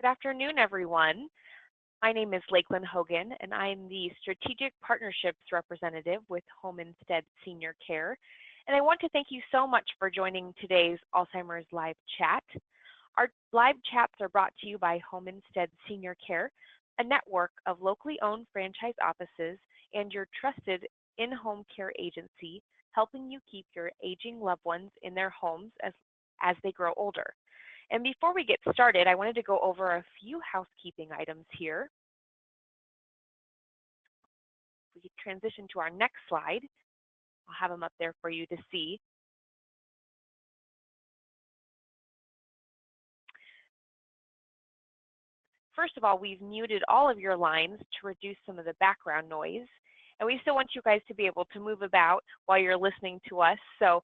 Good afternoon, everyone. My name is Lakelyn Hogan, and I'm the Strategic Partnerships Representative with Home Instead Senior Care. And I want to thank you so much for joining today's Alzheimer's Live Chat. Our live chats are brought to you by Home Instead Senior Care, a network of locally owned franchise offices and your trusted in-home care agency, helping you keep your aging loved ones in their homes as they grow older. And before we get started, I wanted to go over a few housekeeping items here. We can transition to our next slide. I'll have them up there for you to see. First of all, we've muted all of your lines to reduce some of the background noise. And we still want you guys to be able to move about while you're listening to us. So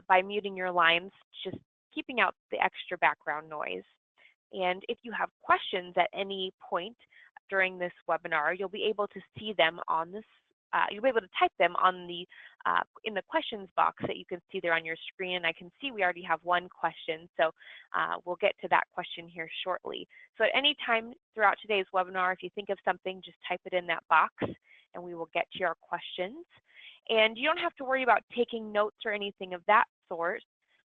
by muting your lines, just keeping out the extra background noise. And if you have questions at any point during this webinar, you'll be able to see them on this. You'll be able to type them on the in the questions box that you can see there on your screen. I can see we already have one question, so we'll get to that question here shortly. So at any time throughout today's webinar, if you think of something, just type it in that box, and we will get to your questions. And you don't have to worry about taking notes or anything of that sort.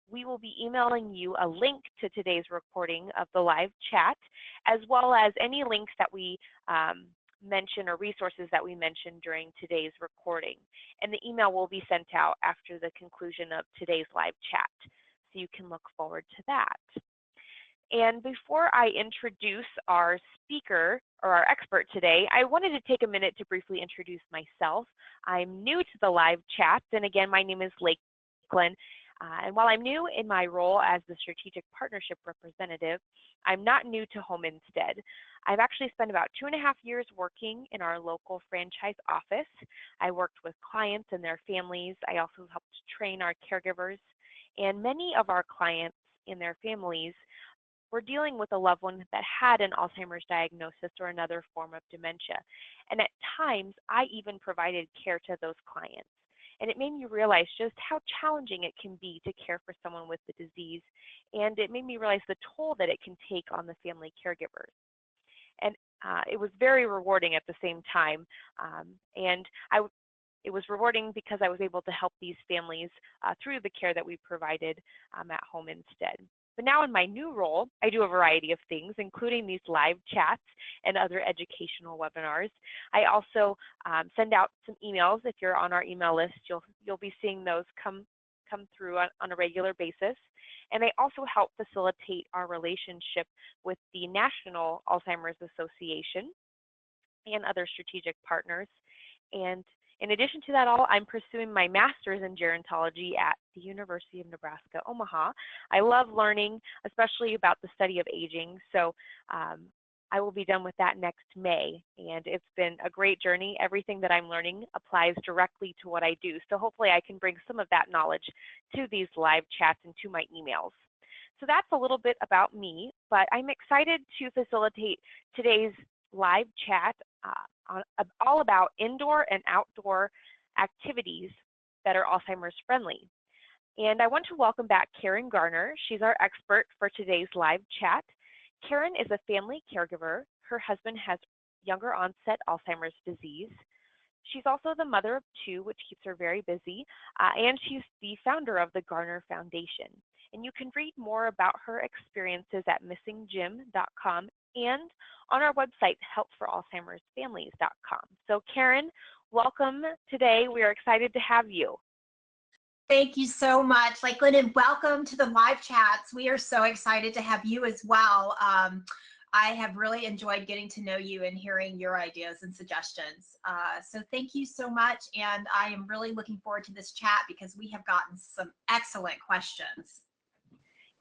We will be emailing you a link to today's recording of the live chat, as well as any links that we mention or resources that we mentioned during today's recording. And the email will be sent out after the conclusion of today's live chat, so you can look forward to that. And before I introduce our speaker or our expert today, I wanted to take a minute to briefly introduce myself. I'm new to the live chat, and again, my name is Lakelyn. And while I'm new in my role as the Strategic Partnership Representative, I'm not new to Home Instead. I've actually spent about 2.5 years working in our local franchise office. I worked with clients and their families. I also helped train our caregivers. And many of our clients and their families were dealing with a loved one that had an Alzheimer's diagnosis or another form of dementia. And at times, I even provided care to those clients. And it made me realize just how challenging it can be to care for someone with the disease. And it made me realize the toll that it can take on the family caregivers. And it was very rewarding at the same time. It was rewarding because I was able to help these families through the care that we provided at Home Instead. But now in my new role, I do a variety of things, including these live chats and other educational webinars. I also send out some emails. If you're on our email list, you'll be seeing those come through on a regular basis. And I also help facilitate our relationship with the National Alzheimer's Association and other strategic partners. And in addition to that all, I'm pursuing my master's in gerontology at the University of Nebraska, Omaha. I love learning, especially about the study of aging. So I will be done with that next May. And it's been a great journey. Everything that I'm learning applies directly to what I do. So hopefully I can bring some of that knowledge to these live chats and to my emails. So that's a little bit about me, but I'm excited to facilitate today's live chat all about indoor and outdoor activities that are Alzheimer's friendly. And I want to welcome back Garner. She's our expert for today's live chat. Karen is a family caregiver. Her husband has younger onset Alzheimer's disease. She's also the mother of 2, which keeps her very busy, and she's the founder of the Garner Foundation. And you can read more about her experiences at missingjim.com and on our website, helpforalzheimersfamilies.com. So Karen, welcome today. We are excited to have you. Thank you so much, Lakelyn, and welcome to the live chats. We are so excited to have you as well. I have really enjoyed getting to know you and hearing your ideas and suggestions. So thank you so much, and I am really looking forward to this chat because we have gotten some excellent questions.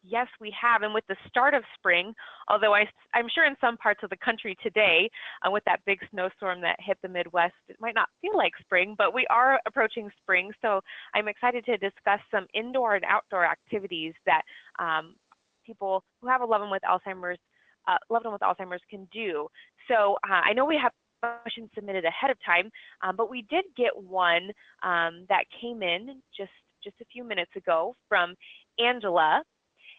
Yes, we have. And with the start of spring, although I'm sure in some parts of the country today, with that big snowstorm that hit the Midwest, it might not feel like spring, but we are approaching spring. So I'm excited to discuss some indoor and outdoor activities that people who have a loved one with Alzheimer's can do. So I know we have questions submitted ahead of time, but we did get one that came in just a few minutes ago from Angela.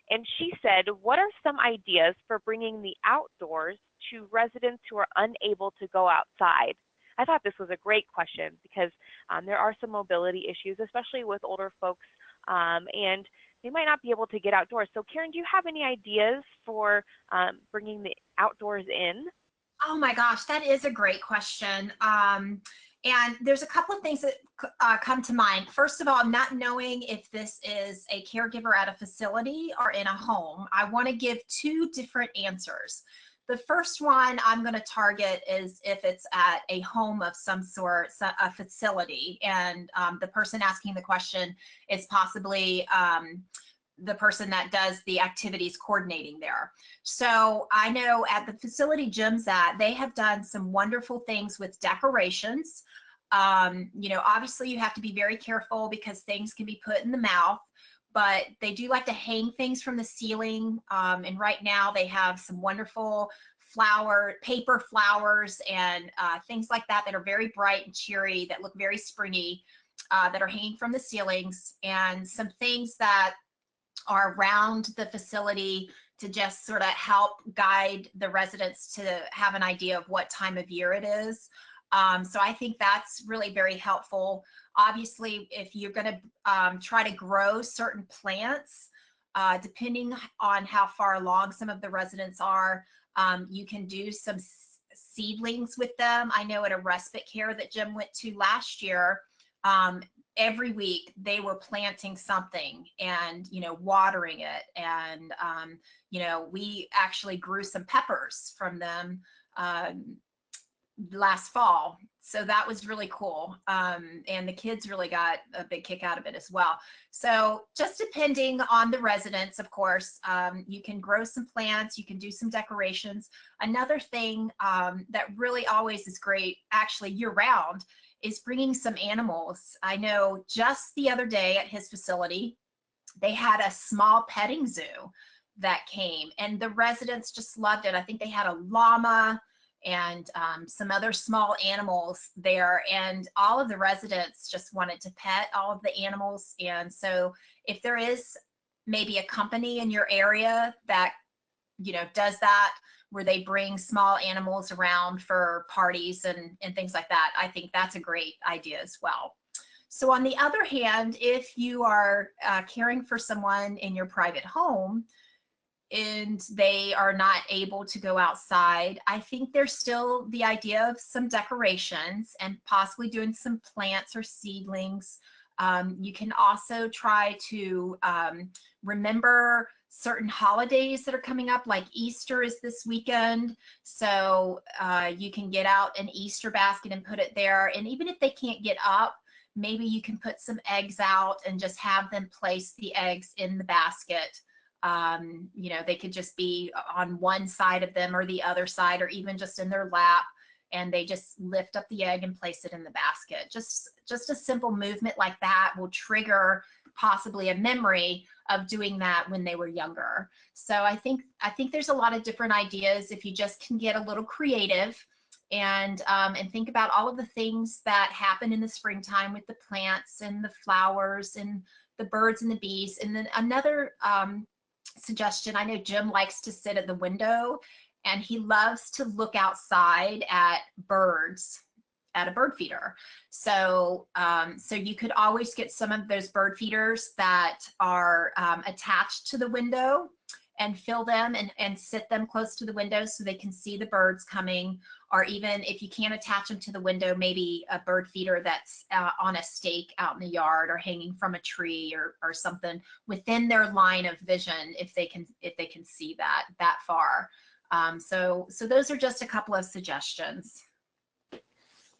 And she said, what are some ideas for bringing the outdoors to residents who are unable to go outside? I thought this was a great question because there are some mobility issues, especially with older folks, and they might not be able to get outdoors. So Karen, do you have any ideas for bringing the outdoors in? Oh my gosh, that is a great question. And there's a couple of things that come to mind. First of all, not knowing if this is a caregiver at a facility or in a home, I want to give two different answers. The first one I'm going to target is if it's at a home of some sort, a facility, and the person asking the question is possibly the person that does the activities coordinating there. So I know at the facility Jim's at, they have done some wonderful things with decorations. You know, obviously you have to be very careful because things can be put in the mouth, but they do like to hang things from the ceiling. And right now they have some wonderful paper flowers and things like that that are very bright and cheery, that look very springy, that are hanging from the ceilings, and some things that are around the facility to just sort of help guide the residents to have an idea of what time of year it is. So I think that's really very helpful. Obviously, if you're going to try to grow certain plants, depending on how far along some of the residents are, you can do some seedlings with them. I know at a respite care that Jim went to last year, every week they were planting something and, you know, watering it. And, you know, we actually grew some peppers from them last fall. So that was really cool. And the kids really got a big kick out of it as well. So just depending on the residents, of course, you can grow some plants, you can do some decorations. Another thing that really always is great, actually year round, is bringing some animals. I know just the other day at his facility, they had a small petting zoo that came and the residents just loved it. I think they had a llama and some other small animals there, and all of the residents just wanted to pet all of the animals. And so if there is maybe a company in your area that, you know, does that, where they bring small animals around for parties and things like that, I think that's a great idea as well. So on the other hand, if you are caring for someone in your private home and they are not able to go outside, I think there's still the idea of some decorations and possibly doing some plants or seedlings. You can also try to remember certain holidays that are coming up, like Easter is this weekend. So you can get out an Easter basket and put it there. And even if they can't get up, maybe you can put some eggs out and just have them place the eggs in the basket. You know, they could just be on one side of them or the other side, or even just in their lap, and they just lift up the egg and place it in the basket. Just a simple movement like that will trigger possibly a memory of doing that when they were younger. So I think there's a lot of different ideas if you just can get a little creative and think about all of the things that happen in the springtime with the plants and the flowers and the birds and the bees. And then another suggestion, I know Jim likes to sit at the window and he loves to look outside at birds at a bird feeder. So so you could always get some of those bird feeders that are attached to the window and fill them and sit them close to the window so they can see the birds coming. Or even if you can't attach them to the window, maybe a bird feeder that's on a stake out in the yard or hanging from a tree or something within their line of vision if they can see that far. So those are just a couple of suggestions.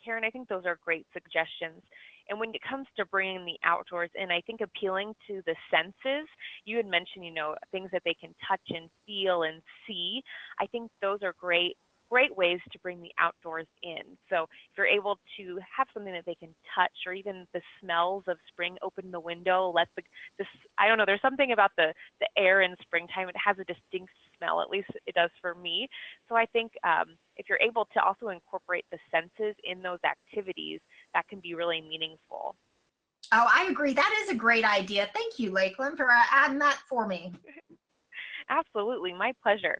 Karen, I think those are great suggestions. And when it comes to bringing the outdoors in, I think appealing to the senses, you had mentioned, you know, things that they can touch and feel and see. I think those are great ways to bring the outdoors in. So if you're able to have something that they can touch, or even the smells of spring, open the window, let I don't know, there's something about the air in springtime. It has a distinct smell, at least it does for me. So I think if you're able to also incorporate the senses in those activities, that can be really meaningful. Oh, I agree. That is a great idea. Thank you, Lakelyn, for adding that for me. Absolutely, my pleasure.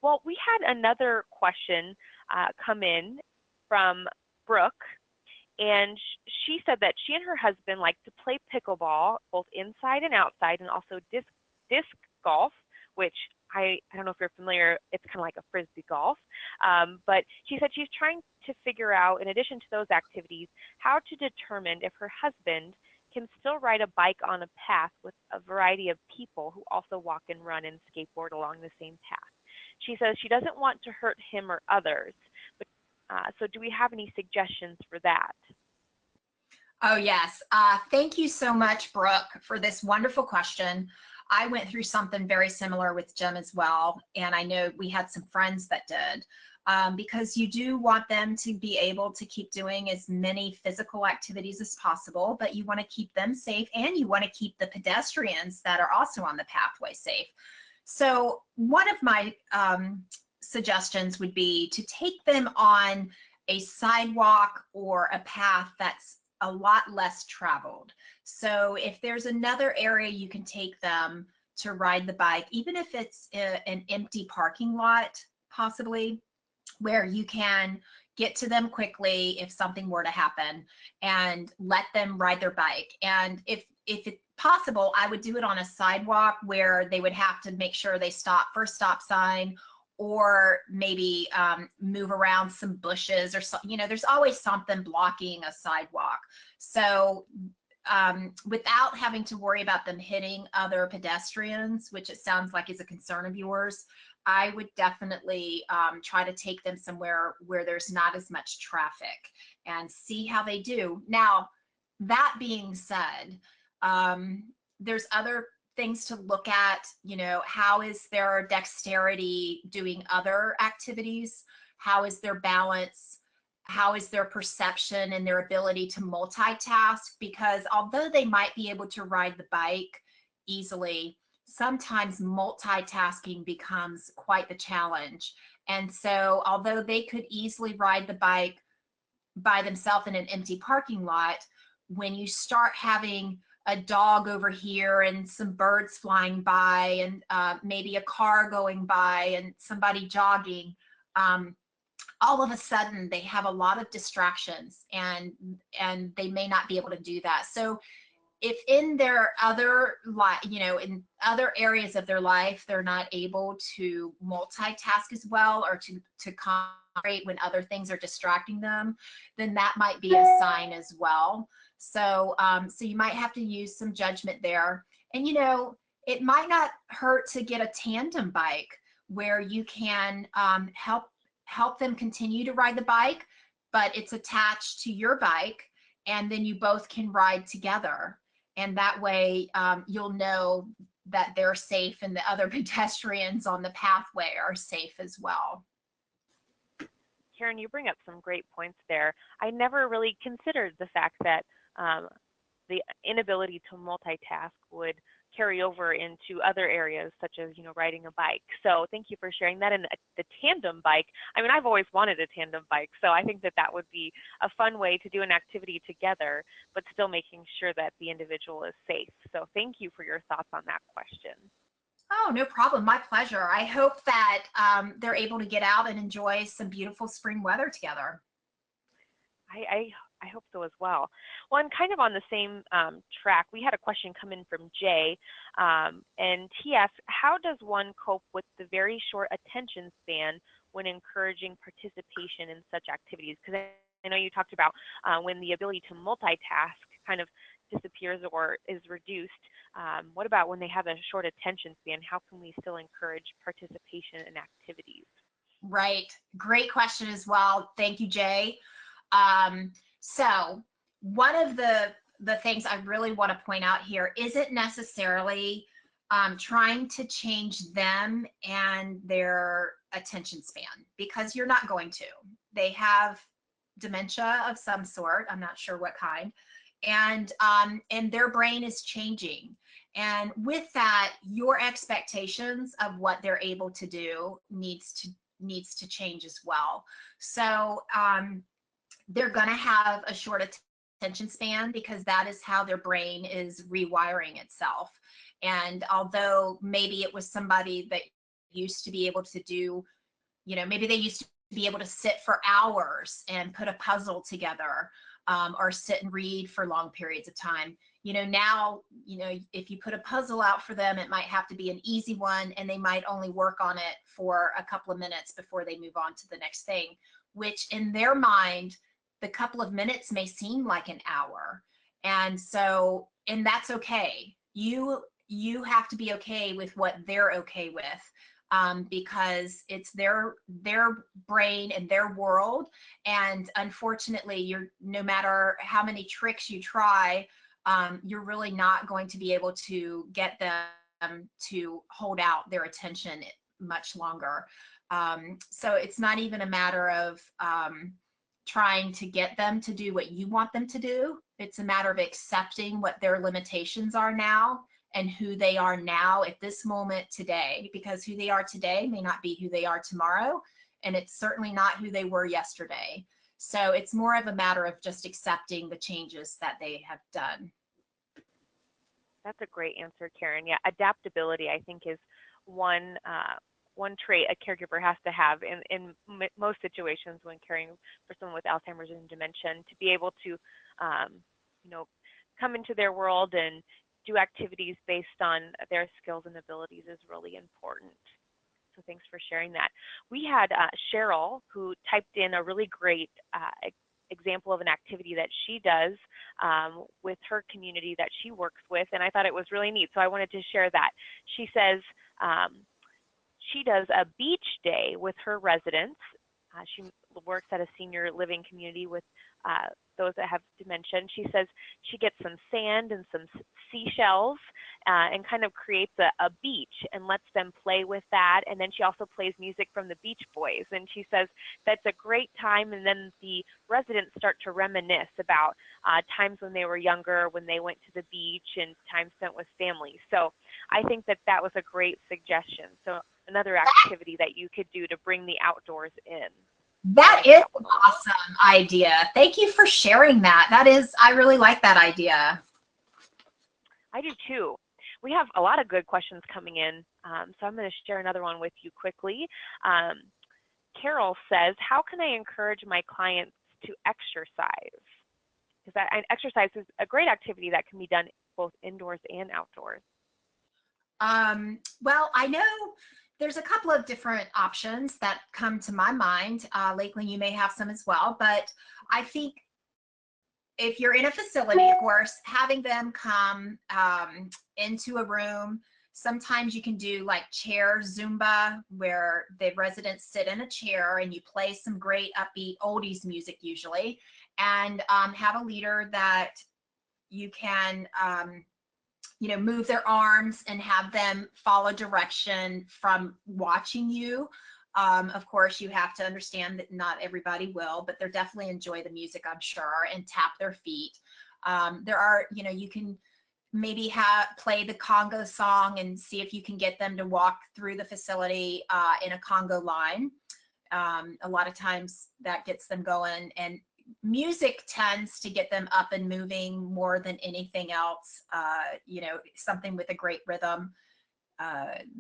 Well, we had another question come in from Brooke, and she said that she and her husband like to play pickleball both inside and outside, and also disc golf, which I don't know if you're familiar, it's kind of like a frisbee golf. But she said she's trying to figure out, in addition to those activities, how to determine if her husband can still ride a bike on a path with a variety of people who also walk and run and skateboard along the same path. She says she doesn't want to hurt him or others. But, so do we have any suggestions for that? Oh, yes. Thank you so much, Brooke, for this wonderful question. I went through something very similar with Jim as well, and I know we had some friends that did, because you do want them to be able to keep doing as many physical activities as possible, but you want to keep them safe, and you want to keep the pedestrians that are also on the pathway safe. So one of my suggestions would be to take them on a sidewalk or a path that's a lot less traveled. So if there's another area you can take them to ride the bike, even if it's an empty parking lot, possibly, where you can get to them quickly if something were to happen, and let them ride their bike. And if it's possible, I would do it on a sidewalk where they would have to make sure they stop for a stop sign, or maybe move around some bushes or something. You know, there's always something blocking a sidewalk. So without having to worry about them hitting other pedestrians, which it sounds like is a concern of yours, I would definitely try to take them somewhere where there's not as much traffic and see how they do. Now, that being said, there's other things to look at. You know, how is their dexterity doing other activities? How is their balance? How is their perception and their ability to multitask? Because although they might be able to ride the bike easily, sometimes multitasking becomes quite the challenge. And so although they could easily ride the bike by themselves in an empty parking lot, when you start having a dog over here and some birds flying by, and maybe a car going by and somebody jogging, all of a sudden they have a lot of distractions, and they may not be able to do that. So if in their other life, you know, in other areas of their life, they're not able to multitask as well, or to concentrate when other things are distracting them, then that might be a sign as well. So, so you might have to use some judgment there. And, you know, it might not hurt to get a tandem bike where you can help them continue to ride the bike, but it's attached to your bike, and then you both can ride together. And that way you'll know that they're safe, and the other pedestrians on the pathway are safe as well. Karen, you bring up some great points there. I never really considered the fact that the inability to multitask would carry over into other areas, such as, you know, riding a bike. So thank you for sharing that. And the tandem bike, I mean, I've always wanted a tandem bike, so I think that that would be a fun way to do an activity together, but still making sure that the individual is safe. So thank you for your thoughts on that question. Oh, no problem. My pleasure. I hope that they're able to get out and enjoy some beautiful spring weather together. I hope so as well. Well, and kind of on the same track, we had a question come in from Jay, and he asked, how does one cope with the very short attention span when encouraging participation in such activities? Because I know you talked about when the ability to multitask kind of disappears or is reduced. What about when they have a short attention span? How can we still encourage participation in activities? Right. Great question as well. Thank you, Jay. So one of the things I really want to point out here isn't necessarily trying to change them and their attention span, because you're not going to. They have dementia of some sort, I'm not sure what kind, and their brain is changing. And with that, your expectations of what they're able to do needs to change as well. So they're going to have a short attention span, because that is how their brain is rewiring itself. And although maybe it was somebody that used to be able to do, maybe they used to be able to sit for hours and put a puzzle together, or sit and read for long periods of time. Now, if you put a puzzle out for them, it might have to be an easy one, and they might only work on it for a couple of minutes before they move on to the next thing, which in their mind, the couple of minutes may seem like an hour. And that's okay. You have to be okay with what they're okay with, because it's their brain and their world. And unfortunately, no matter how many tricks you try, you're really not going to be able to get them to hold out their attention much longer. So it's not even a matter of trying to get them to do what you want them to do. It's a matter of accepting what their limitations are now and who they are now at this moment today, because who they are today may not be who they are tomorrow, and it's certainly not who they were yesterday. So it's more of a matter of just accepting the changes that they have done. That's a great answer, Karen. Yeah, adaptability, I think, is one trait a caregiver has to have in most situations when caring for someone with Alzheimer's and dementia, to be able to, come into their world and do activities based on their skills and abilities is really important. So thanks for sharing that. We had Cheryl, who typed in a really great example of an activity that she does with her community that she works with, and I thought it was really neat, so I wanted to share that. She says she does a beach day with her residents. She works at a senior living community with those that have dementia. And she says she gets some sand and some seashells and kind of creates a beach and lets them play with that. And then she also plays music from the Beach Boys. And she says that's a great time. And then the residents start to reminisce about times when they were younger, when they went to the beach, and time spent with family. So I think that that was a great suggestion. So another activity that you could do to bring the outdoors in. That is an awesome idea. Thank you for sharing that. I really like that idea. I do too. We have a lot of good questions coming in, so I'm going to share another one with you quickly. Carol says, how can I encourage my clients to exercise? Because exercise is a great activity that can be done both indoors and outdoors. Well, I know there's a couple of different options that come to my mind. Lakelyn, you may have some as well, but I think if you're in a facility, of course, having them come into a room, sometimes you can do like chair Zumba, where the residents sit in a chair and you play some great upbeat oldies music usually, and have a leader that you can move their arms and have them follow direction from watching you. Of course, you have to understand that not everybody will, but they'll definitely enjoy the music, I'm sure, and tap their feet. There are, you can maybe play the Congo song and see if you can get them to walk through the facility in a Congo line. A lot of times that gets them going, and music tends to get them up and moving more than anything else. Something with a great rhythm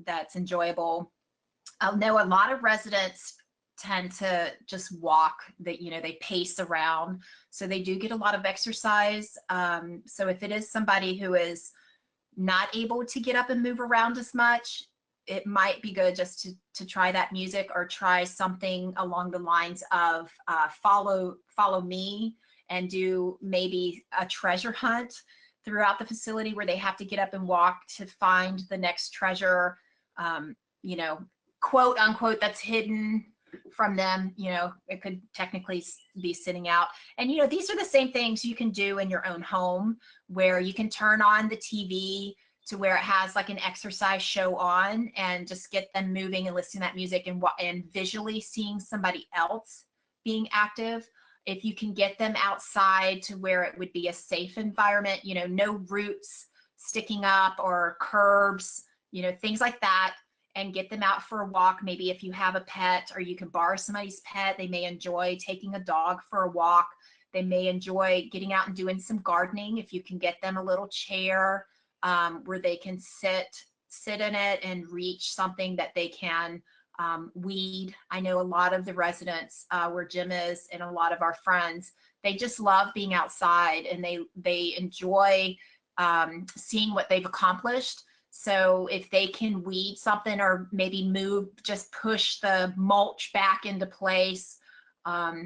that's enjoyable. I know a lot of residents tend to just walk, they pace around, so they do get a lot of exercise. So if it is somebody who is not able to get up and move around as much, it might be good just to try that music, or try something along the lines of follow me, and do maybe a treasure hunt throughout the facility where they have to get up and walk to find the next treasure, quote unquote, that's hidden from them. It could technically be sitting out. And these are the same things you can do in your own home, where you can turn on the TV to where it has like an exercise show on, and just get them moving and listening to that music, and visually seeing somebody else being active. If you can get them outside to where it would be a safe environment, no roots sticking up or curbs, things like that, and get them out for a walk. Maybe if you have a pet, or you can borrow somebody's pet, they may enjoy taking a dog for a walk. They may enjoy getting out and doing some gardening. If you can get them a little chair, where they can sit in it and reach something that they can weed. I know a lot of the residents where Jim is and a lot of our friends, they just love being outside, and they enjoy seeing what they've accomplished. So if they can weed something or maybe just push the mulch back into place,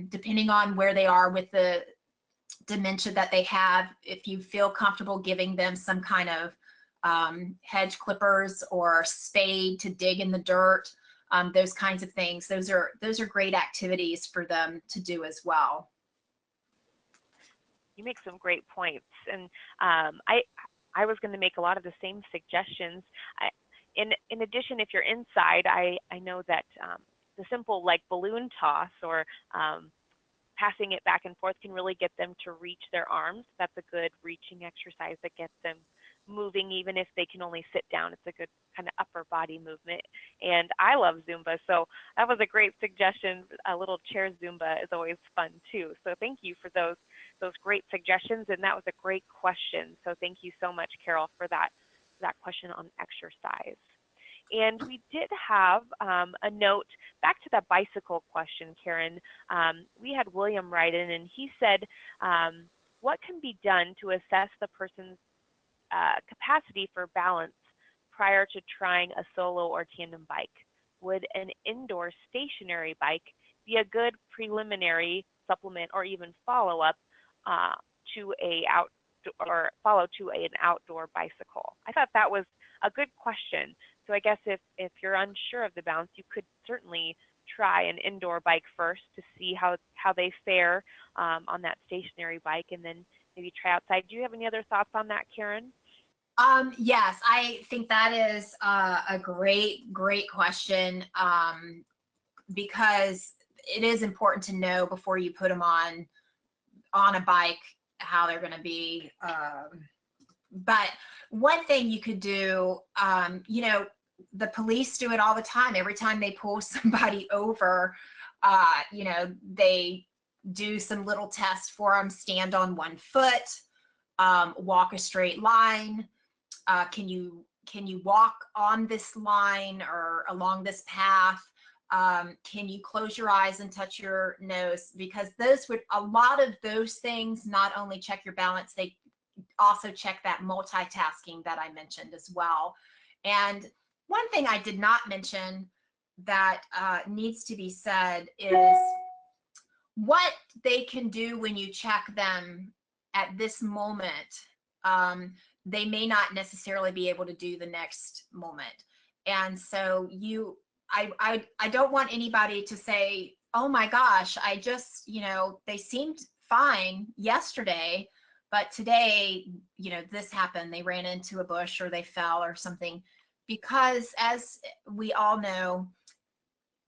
depending on where they are with the dementia that they have, if you feel comfortable giving them some kind of hedge clippers or spade to dig in the dirt, those kinds of things, those are great activities for them to do as well. You make some great points, and I was going to make a lot of the same suggestions. In addition, if you're inside, I know that the simple like balloon toss or passing it back and forth can really get them to reach their arms. That's a good reaching exercise that gets them moving, even if they can only sit down. It's a good kind of upper body movement. And I love Zumba, so that was a great suggestion. A little chair Zumba is always fun too. So thank you for those great suggestions, and that was a great question. So thank you so much, Carol, for that question on exercise. And we did have a note back to that bicycle question, Karen. We had William write in, and he said, what can be done to assess the person's capacity for balance prior to trying a solo or tandem bike? Would an indoor stationary bike be a good preliminary supplement or even follow-up to an outdoor bicycle? I thought that was a good question. So I guess if you're unsure of the balance, you could certainly try an indoor bike first to see how they fare on that stationary bike, and then maybe try outside. Do you have any other thoughts on that, Karen? Yes, I think that is a great question, because it is important to know before you put them on a bike how they're going to be. But one thing you could do, you know, the police do it all the time. Every time they pull somebody over, you know, they do some little tests for them. Stand on one foot, walk a straight line. Can you walk on this line or along this path? Can you close your eyes and touch your nose? Because a lot of those things not only check your balance, they also check that multitasking that I mentioned as well. And one thing I did not mention that needs to be said is what they can do when you check them at this moment. They may not necessarily be able to do the next moment. And so I don't want anybody to say, oh my gosh, I just, you know, they seemed fine yesterday, but today, you know, this happened. They ran into a bush or they fell or something. Because as we all know,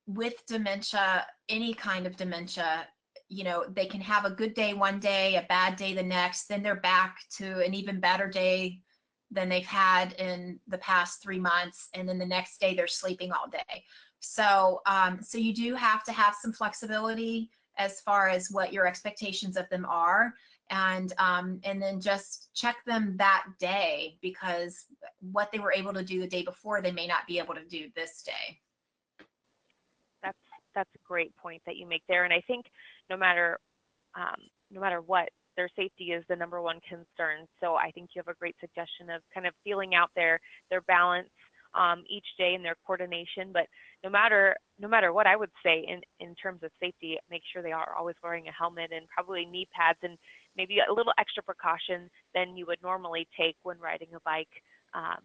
with dementia, any kind of dementia, you know, they can have a good day one day, a bad day the next, then they're back to an even better day than they've had in the past 3 months, and then the next day they're sleeping all day. So so you do have to have some flexibility as far as what your expectations of them are, and then just check them that day, because what they were able to do the day before, they may not be able to do this day. That's a great point that you make there, and I think no matter what, their safety is the number one concern. So I think you have a great suggestion of kind of feeling out their balance each day and their coordination. But no matter what, I would say in terms of safety, make sure they are always wearing a helmet and probably knee pads, and maybe a little extra precaution than you would normally take when riding a bike,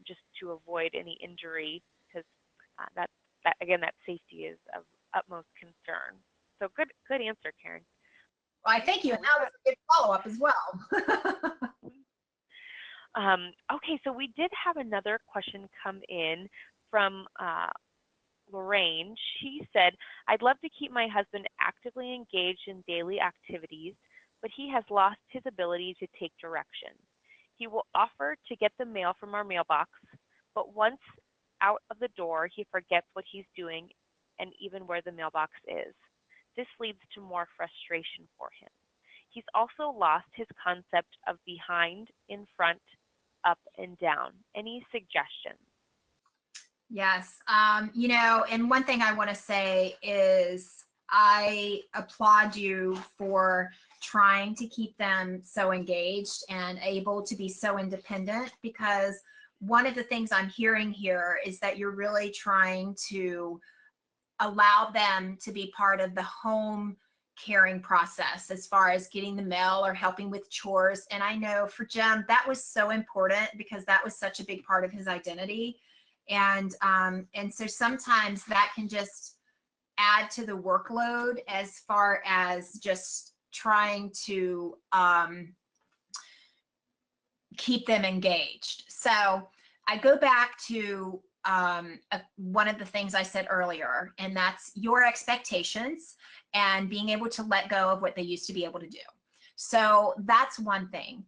just to avoid any injury, because that safety is of utmost concern. So good answer, Karen. Well, I thank you, and that was a good follow-up as well. Okay, so we did have another question come in from Lorraine. She said, I'd love to keep my husband actively engaged in daily activities, but he has lost his ability to take direction. He will offer to get the mail from our mailbox, but once out of the door, he forgets what he's doing and even where the mailbox is. This leads to more frustration for him. He's also lost his concept of behind, in front, up and down? Any suggestions? Yes. You know, and one thing I want to say is I applaud you for trying to keep them so engaged and able to be so independent, because one of the things I'm hearing here is that you're really trying to allow them to be part of the home caring process as far as getting the mail or helping with chores. And I know for Jim, that was so important because that was such a big part of his identity. And so sometimes that can just add to the workload as far as just trying to keep them engaged. So I go back to one of the things I said earlier, and that's your expectations and being able to let go of what they used to be able to do. So that's one thing.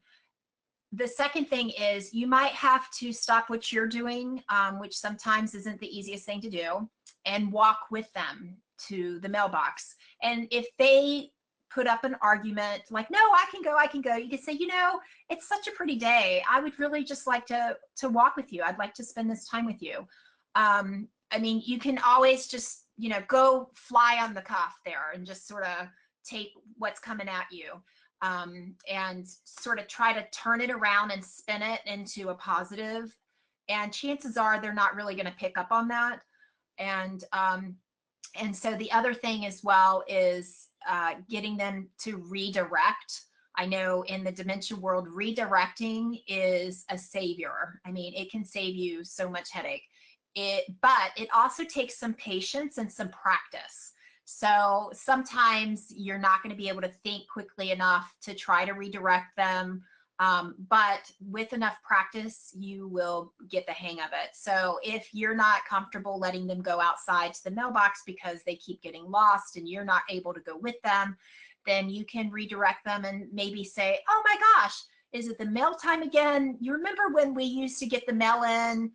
The second thing is you might have to stop what you're doing, which sometimes isn't the easiest thing to do, and walk with them to the mailbox. And if they put up an argument like, no, I can go, you can say, you know, it's such a pretty day. I would really just like to walk with you. I'd like to spend this time with you. I mean, you can always just, you know, go fly on the cuff there and just sort of take what's coming at you. And sort of try to turn it around and spin it into a positive. And chances are they're not really going to pick up on that. And so the other thing as well is getting them to redirect. I know in the dementia world, redirecting is a savior. I mean, it can save you so much headache. But it also takes some patience and some practice. So sometimes you're not going to be able to think quickly enough to try to redirect them. But with enough practice, you will get the hang of it. So if you're not comfortable letting them go outside to the mailbox because they keep getting lost and you're not able to go with them, then you can redirect them and maybe say, oh my gosh, is it the mail time again? You remember when we used to get the mail in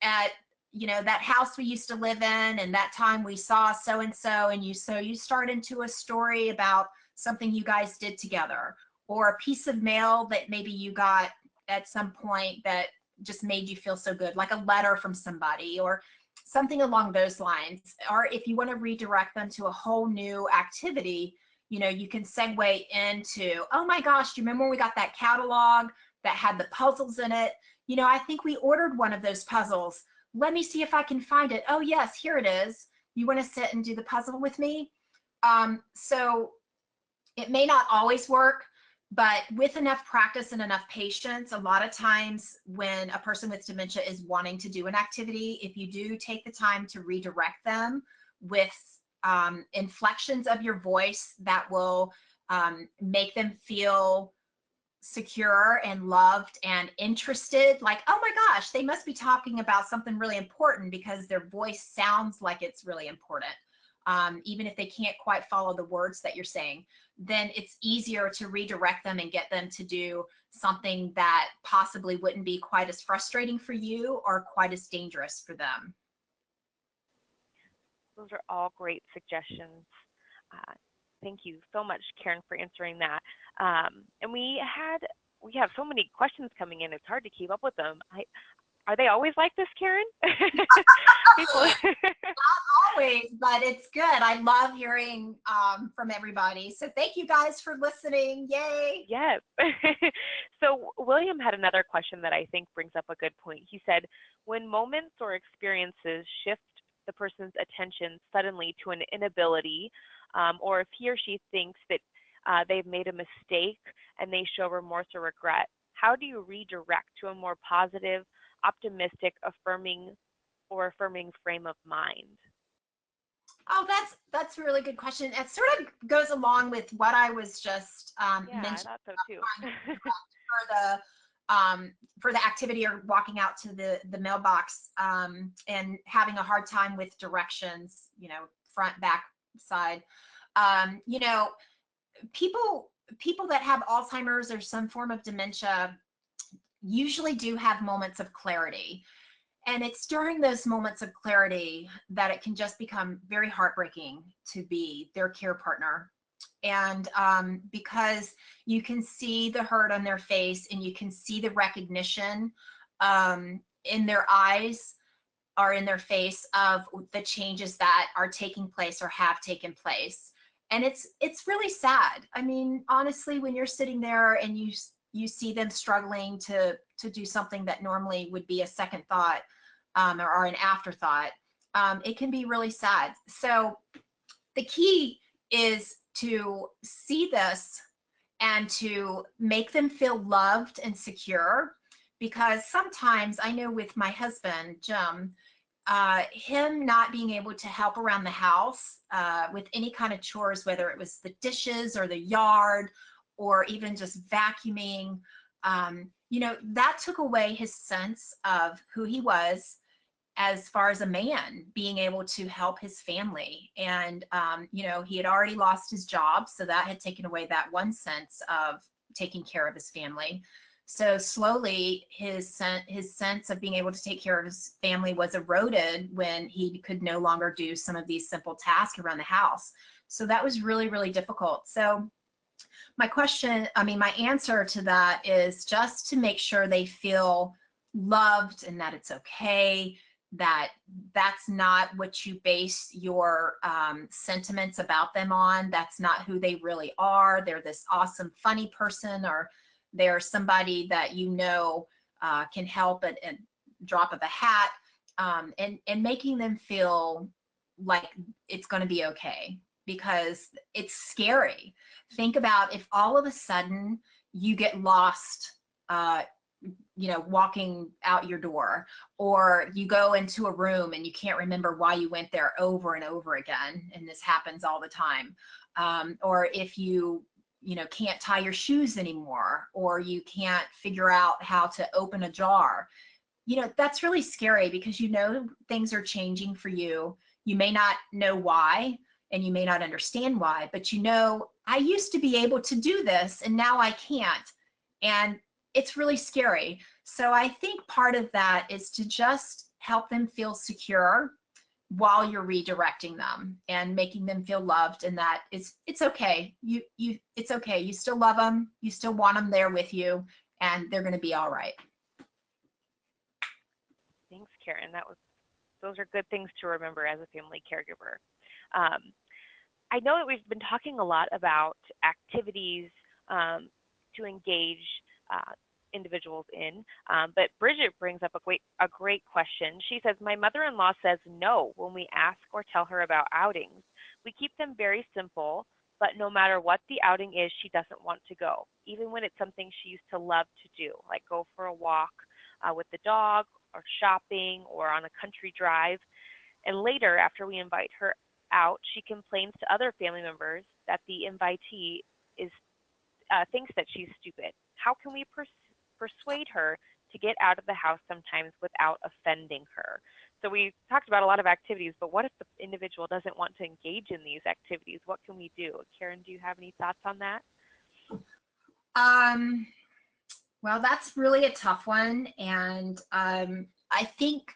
at, you know, that house we used to live in, and that time we saw so-and-so, and you start into a story about something you guys did together, or a piece of mail that maybe you got at some point that just made you feel so good, like a letter from somebody or something along those lines. Or if you want to redirect them to a whole new activity, you know, you can segue into, oh my gosh, do you remember when we got that catalog that had the puzzles in it? You know, I think we ordered one of those puzzles. Let me see if I can find it. Oh yes, here it is. You want to sit and do the puzzle with me? So it may not always work, but with enough practice and enough patience, a lot of times when a person with dementia is wanting to do an activity, if you do take the time to redirect them with inflections of your voice that will make them feel secure and loved and interested, like, oh my gosh, they must be talking about something really important because their voice sounds like it's really important. Even if they can't quite follow the words that you're saying, then it's easier to redirect them and get them to do something that possibly wouldn't be quite as frustrating for you or quite as dangerous for them. Those are all great suggestions. Thank you so much, Karen, for answering that. And we have so many questions coming in. It's hard to keep up with them. Are they always like this, Karen? Not always, but it's good. I love hearing from everybody. So thank you guys for listening. Yay. Yes. So William had another question that I think brings up a good point. He said, when moments or experiences shift the person's attention suddenly to an inability, or if he or she thinks that they've made a mistake and they show remorse or regret, how do you redirect to a more positive, optimistic, affirming frame of mind? Oh, that's a really good question. It sort of goes along with what I was just mentioning. I thought so too. For the activity or walking out to the mailbox and having a hard time with directions, you know, front, back, side. You know, people that have Alzheimer's or some form of dementia usually do have moments of clarity. And it's during those moments of clarity that it can just become very heartbreaking to be their care partner. And because you can see the hurt on their face and you can see the recognition in their eyes or in their face of the changes that are taking place or have taken place. And it's really sad. I mean, honestly, when you're sitting there and you see them struggling to do something that normally would be a second thought or an afterthought, it can be really sad. So the key is to see this and to make them feel loved and secure, because sometimes I know with my husband, Jim, him not being able to help around the house with any kind of chores, whether it was the dishes or the yard or even just vacuuming, you know, that took away his sense of who he was as far as a man, being able to help his family. And, you know, he had already lost his job, so that had taken away that one sense of taking care of his family. So slowly his sense of being able to take care of his family was eroded when he could no longer do some of these simple tasks around the house. So that was really, really difficult. So my answer to that is just to make sure they feel loved and that it's okay, that that's not what you base your sentiments about them on. That's not who they really are. They're this awesome, funny person, or they're somebody that you know can help at a drop of a hat, and making them feel like it's going to be okay, because it's scary. Think about if all of a sudden you get lost, you know, walking out your door, or you go into a room and you can't remember why you went there over and over again, and this happens all the time, or if you know, can't tie your shoes anymore, or you can't figure out how to open a jar. You know, that's really scary, because you know things are changing for you. You may not know why, and you may not understand why, but you know, I used to be able to do this and now I can't. And it's really scary. So I think part of that is to just help them feel secure while you're redirecting them and making them feel loved, and that it's okay. It's okay. You still love them. You still want them there with you, and they're going to be all right. Thanks, Karen. Those are good things to remember as a family caregiver. I know that we've been talking a lot about activities to engage individuals in, but Bridget brings up a great question. She says, my mother-in-law says no when we ask or tell her about outings. We keep them very simple, but no matter what the outing is, she doesn't want to go, even when it's something she used to love to do, like go for a walk with the dog, or shopping, or on a country drive. And later, after we invite her out, she complains to other family members that the invitee thinks that she's stupid. How can we persuade her to get out of the house sometimes without offending her? So we talked about a lot of activities, but what if the individual doesn't want to engage in these activities? What can we do? Karen, do you have any thoughts on that? Well, that's really a tough one. And I think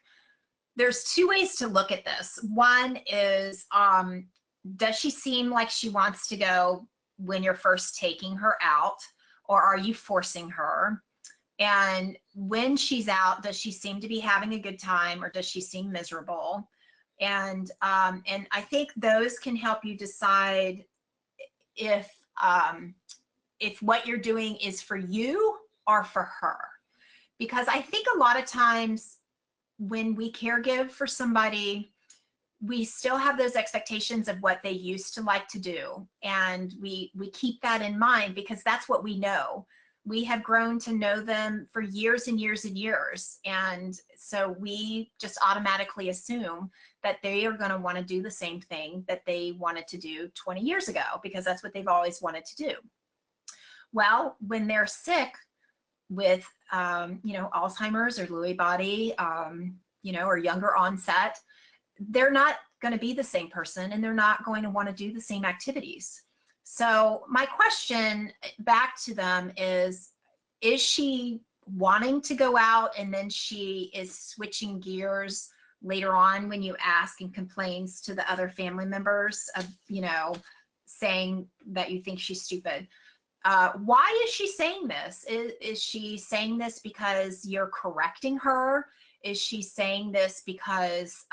there's two ways to look at this. One is, does she seem like she wants to go when you're first taking her out, or are you forcing her? And when she's out, does she seem to be having a good time, or does she seem miserable? And I think those can help you decide if what you're doing is for you or for her. Because I think a lot of times when we caregive for somebody, we still have those expectations of what they used to like to do. And we keep that in mind because that's what we know. We have grown to know them for years and years and years. And so we just automatically assume that they are going to want to do the same thing that they wanted to do 20 years ago, because that's what they've always wanted to do. Well, when they're sick with, you know, Alzheimer's or Lewy body, you know, or younger onset, they're not going to be the same person, and they're not going to want to do the same activities. So my question back to them is she wanting to go out, and then she is switching gears later on when you ask and complains to the other family members of, you know, saying that you think she's stupid. Why is she saying this? Is she saying this because you're correcting her? Is she saying this because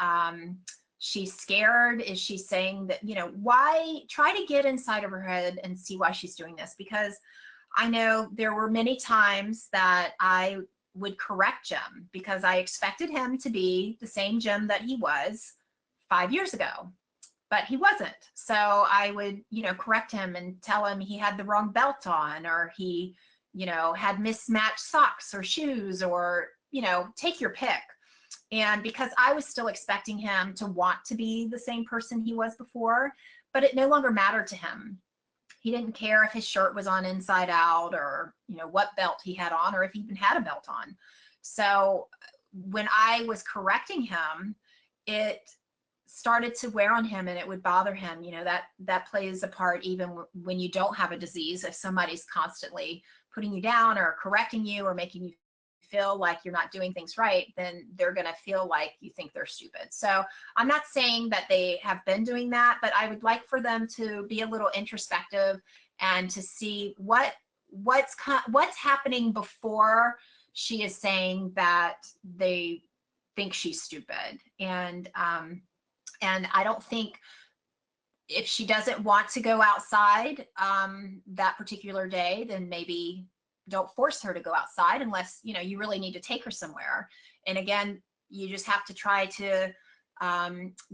she's scared? Is she saying that, you know, why? Try to get inside of her head and see why she's doing this, because I know there were many times that I would correct Jim because I expected him to be the same Jim that he was 5 years ago, but he wasn't. So I would, you know, correct him and tell him he had the wrong belt on, or he, you know, had mismatched socks or shoes, or, you know, take your pick. And because I was still expecting him to want to be the same person he was before, but it no longer mattered to him. He didn't care if his shirt was on inside out, or, you know, what belt he had on, or if he even had a belt on. So when I was correcting him, it started to wear on him and it would bother him. You know, that plays a part even when you don't have a disease. If somebody's constantly putting you down or correcting you or making you feel like you're not doing things right, then they're going to feel like you think they're stupid. So I'm not saying that they have been doing that, but I would like for them to be a little introspective and to see what's happening before she is saying that they think she's stupid. And I don't think, if she doesn't want to go outside that particular day, then maybe don't force her to go outside unless, you know, you really need to take her somewhere. And again, you just have to try to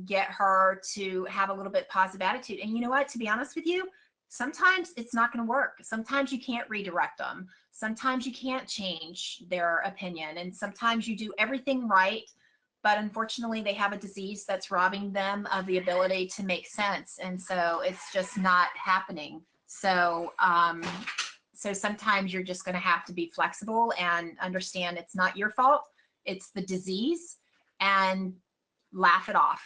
get her to have a little bit positive attitude. And you know what, to be honest with you, sometimes it's not going to work. Sometimes you can't redirect them. Sometimes you can't change their opinion. And sometimes you do everything right, but unfortunately they have a disease that's robbing them of the ability to make sense. And so it's just not happening. So, so sometimes you're just going to have to be flexible and understand it's not your fault, it's the disease, and laugh it off.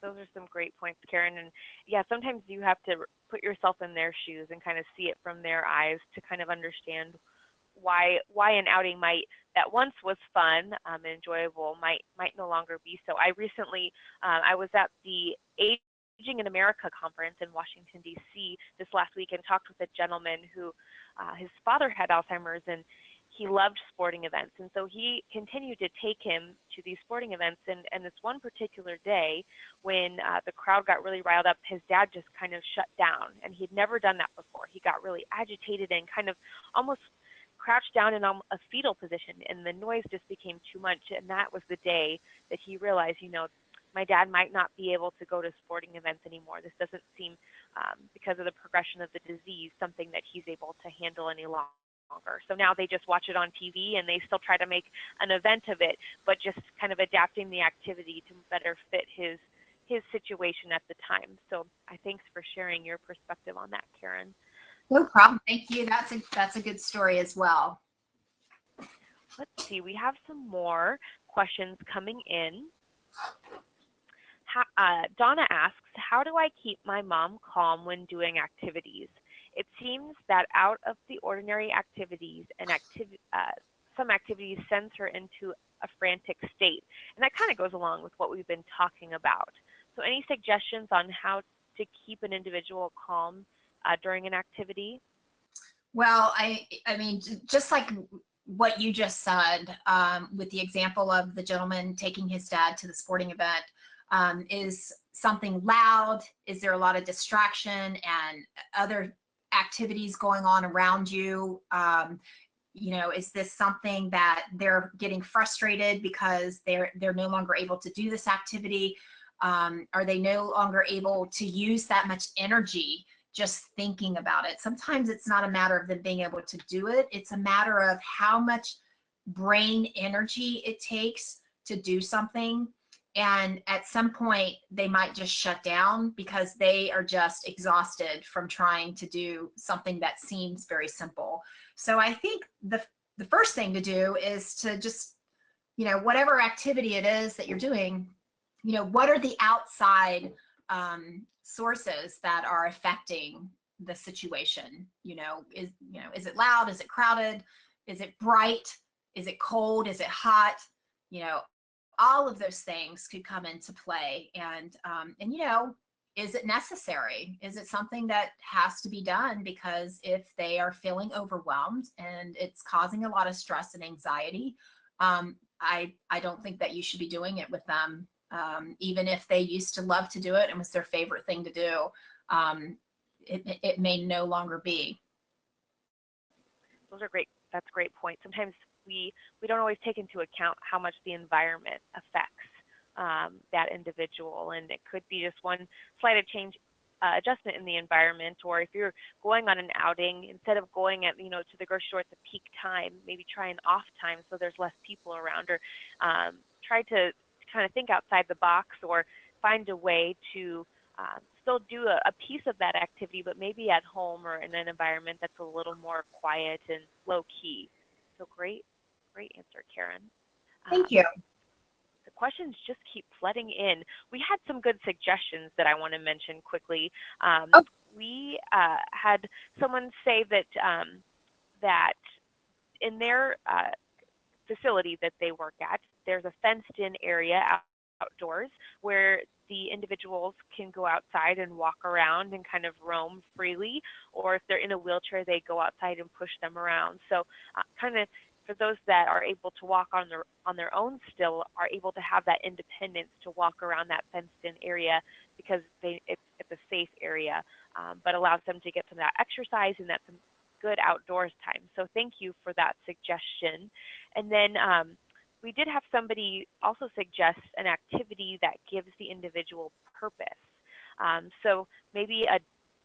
Those are some great points, Karen. And yeah, sometimes you have to put yourself in their shoes and kind of see it from their eyes to kind of understand why an outing that once was fun and enjoyable might no longer be so. I recently I was at the Aging in America conference in Washington, D.C. this last week and talked with a gentleman who his father had Alzheimer's, and he loved sporting events. And so he continued to take him to these sporting events. And this one particular day when the crowd got really riled up, his dad just kind of shut down. And he'd never done that before. He got really agitated and kind of almost crouched down in a fetal position, and the noise just became too much. And that was the day that he realized, you know, my dad might not be able to go to sporting events anymore. This doesn't seem, because of the progression of the disease, something that he's able to handle any longer. So now they just watch it on TV and they still try to make an event of it, but just kind of adapting the activity to better fit his situation at the time. So thanks for sharing your perspective on that, Karen. No problem. Thank you. That's a good story as well. Let's see. We have some more questions coming in. Donna asks, how do I keep my mom calm when doing activities? It seems that out of the ordinary activities and some activities sends her into a frantic state. And that kind of goes along with what we've been talking about. So any suggestions on how to keep an individual calm during an activity? Well, I mean, just like what you just said, with the example of the gentleman taking his dad to the sporting event, is something loud? Is there a lot of distraction and other activities going on around you? You know, is this something that they're getting frustrated because they're no longer able to do this activity? Are they no longer able to use that much energy just thinking about it? Sometimes it's not a matter of them being able to do it. It's a matter of how much brain energy it takes to do something. And at some point, they might just shut down because they are just exhausted from trying to do something that seems very simple. So I think the first thing to do is to just, you know, whatever activity it is that you're doing, you know, what are the outside sources that are affecting the situation? You know, is it loud? Is it crowded? Is it bright? Is it cold? Is it hot? You know, all of those things could come into play. And you know, is it necessary? Is it something that has to be done? Because if they are feeling overwhelmed and it's causing a lot of stress and anxiety, I don't think that you should be doing it with them. Even if they used to love to do it and was their favorite thing to do, it may no longer be. Those are great. That's a great point. Sometimes we don't always take into account how much the environment affects that individual, and it could be just one slight adjustment in the environment, or if you're going on an outing, instead of going at to the grocery store at the peak time, maybe try an off time so there's less people around, or try to kind of think outside the box, or find a way to still do a piece of that activity, but maybe at home or in an environment that's a little more quiet and low key. So great answer, Karen. Thank you. The questions just keep flooding in. We had some good suggestions that I want to mention quickly. We had someone say that that in their facility that they work at, there's a fenced-in area outdoors where the individuals can go outside and walk around and kind of roam freely, or if they're in a wheelchair, they go outside and push them around. So kind of for those that are able to walk on their own still, are able to have that independence to walk around that fenced-in area, because it's a safe area, but allows them to get some of that exercise and some good outdoors time. So thank you for that suggestion. And then we did have somebody also suggest an activity that gives the individual purpose. So maybe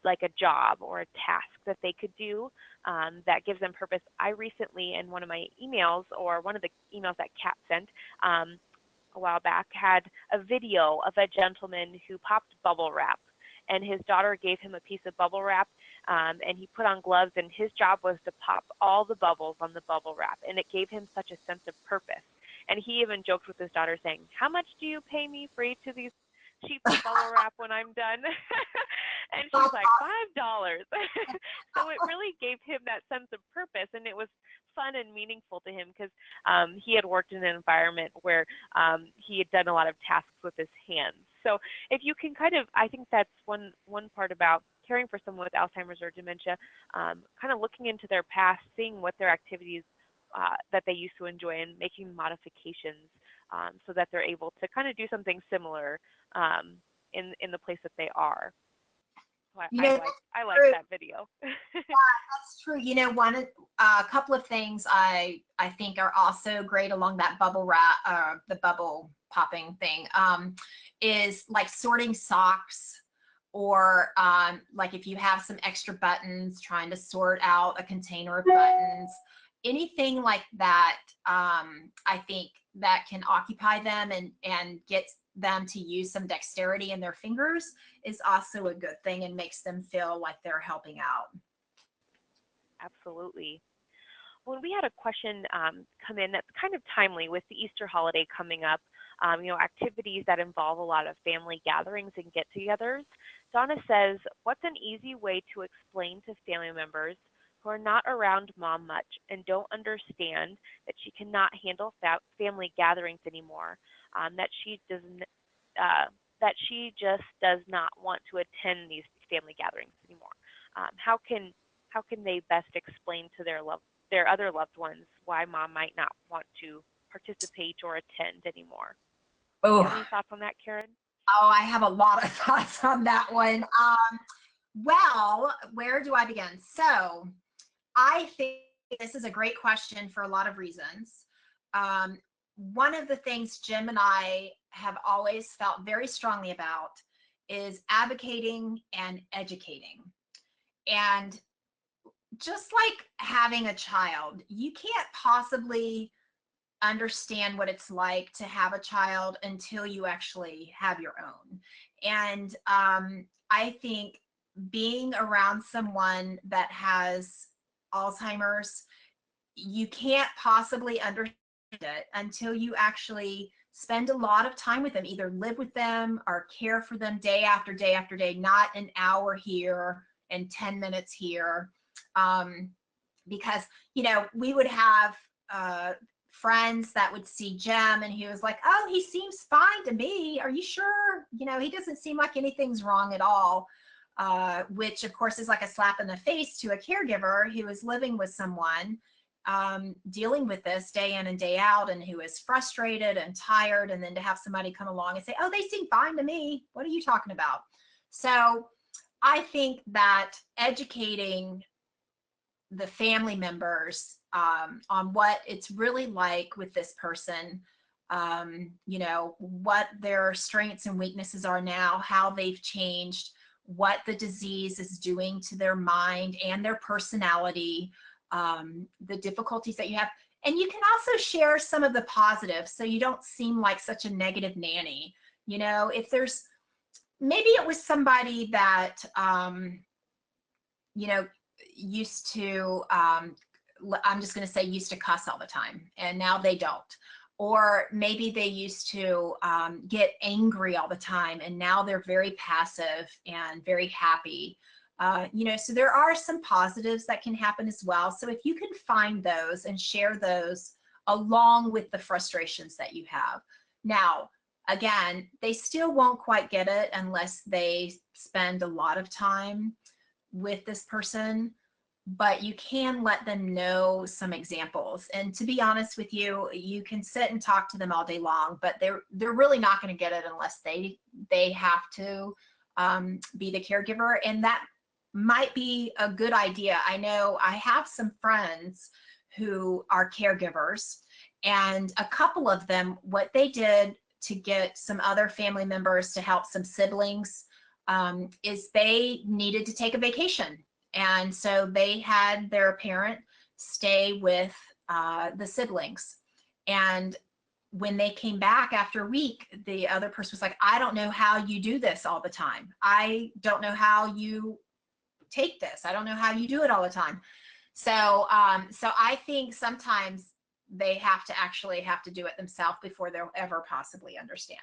like a job or a task that they could do that gives them purpose. I recently, in one of my emails, or one of the emails that Kat sent a while back, had a video of a gentleman who popped bubble wrap, and his daughter gave him a piece of bubble wrap, and he put on gloves, and his job was to pop all the bubbles on the bubble wrap, and it gave him such a sense of purpose. And he even joked with his daughter saying, "How much do you pay me for each of these sheets of bubble wrap when I'm done?" And she's like, $5. So it really gave him that sense of purpose, and it was fun and meaningful to him, because he had worked in an environment where he had done a lot of tasks with his hands. So if you can I think that's one part about caring for someone with Alzheimer's or dementia, kind of looking into their past, seeing what their activities that they used to enjoy, and making modifications so that they're able to kind of do something similar in the place that they are. So I like that video. That's true. A couple of things I think are also great along that bubble wrap, the bubble popping thing, is like sorting socks, or like if you have some extra buttons, trying to sort out a container of buttons, anything like that. I think that can occupy them and get them to use some dexterity in their fingers is also a good thing, and makes them feel like they're helping out. Absolutely. Well, we had a question come in that's kind of timely with the Easter holiday coming up. Activities that involve a lot of family gatherings and get-togethers. Donna says, what's an easy way to explain to family members who are not around mom much and don't understand that she cannot handle family gatherings anymore, that she just does not want to attend these family gatherings anymore? How can they best explain to their other loved ones why mom might not want to participate or attend anymore? Oh, any thoughts on that, Karen? Oh, I have a lot of thoughts on that one. Well, where do I begin? So I think this is a great question for a lot of reasons. One of the things Jim and I have always felt very strongly about is advocating and educating. And just like having a child, you can't possibly understand what it's like to have a child until you actually have your own. And I think being around someone that has Alzheimer's, you can't possibly understand it until you actually spend a lot of time with them, either live with them or care for them day after day after day, not an hour here and 10 minutes here. Because, we would have friends that would see Jim, and he was like, oh, he seems fine to me. Are you sure? You know, he doesn't seem like anything's wrong at all, which of course is like a slap in the face to a caregiver who is living with someone dealing with this day in and day out, and who is frustrated and tired, and then to have somebody come along and say, oh, they seem fine to me. What are you talking about? So I think that educating the family members on what it's really like with this person, you know, what their strengths and weaknesses are now, how they've changed, what the disease is doing to their mind and their personality, the difficulties that you have. And you can also share some of the positives so you don't seem like such a negative nanny. You know, if there's, maybe it was somebody that, you know, used to, I'm just going to say used to cuss all the time, and now they don't. Or maybe they used to get angry all the time, and now they're very passive and very happy. You know, so there are some positives that can happen as well. So if you can find those and share those along with the frustrations that you have. Now, again, they still won't quite get it unless they spend a lot of time with this person, but you can let them know some examples. And to be honest with you, you can sit and talk to them all day long, but they're really not going to get it unless they have to be the caregiver. And that might be a good idea. I know I have some friends who are caregivers, and a couple of them, what they did to get some other family members to help some siblings is they needed to take a vacation. And so they had their parent stay with the siblings. And when they came back after a week, the other person was like, I don't know how you do this all the time. I don't know how you take this. I don't know how you do it all the time. So, so I think sometimes they have to do it themselves before they'll ever possibly understand.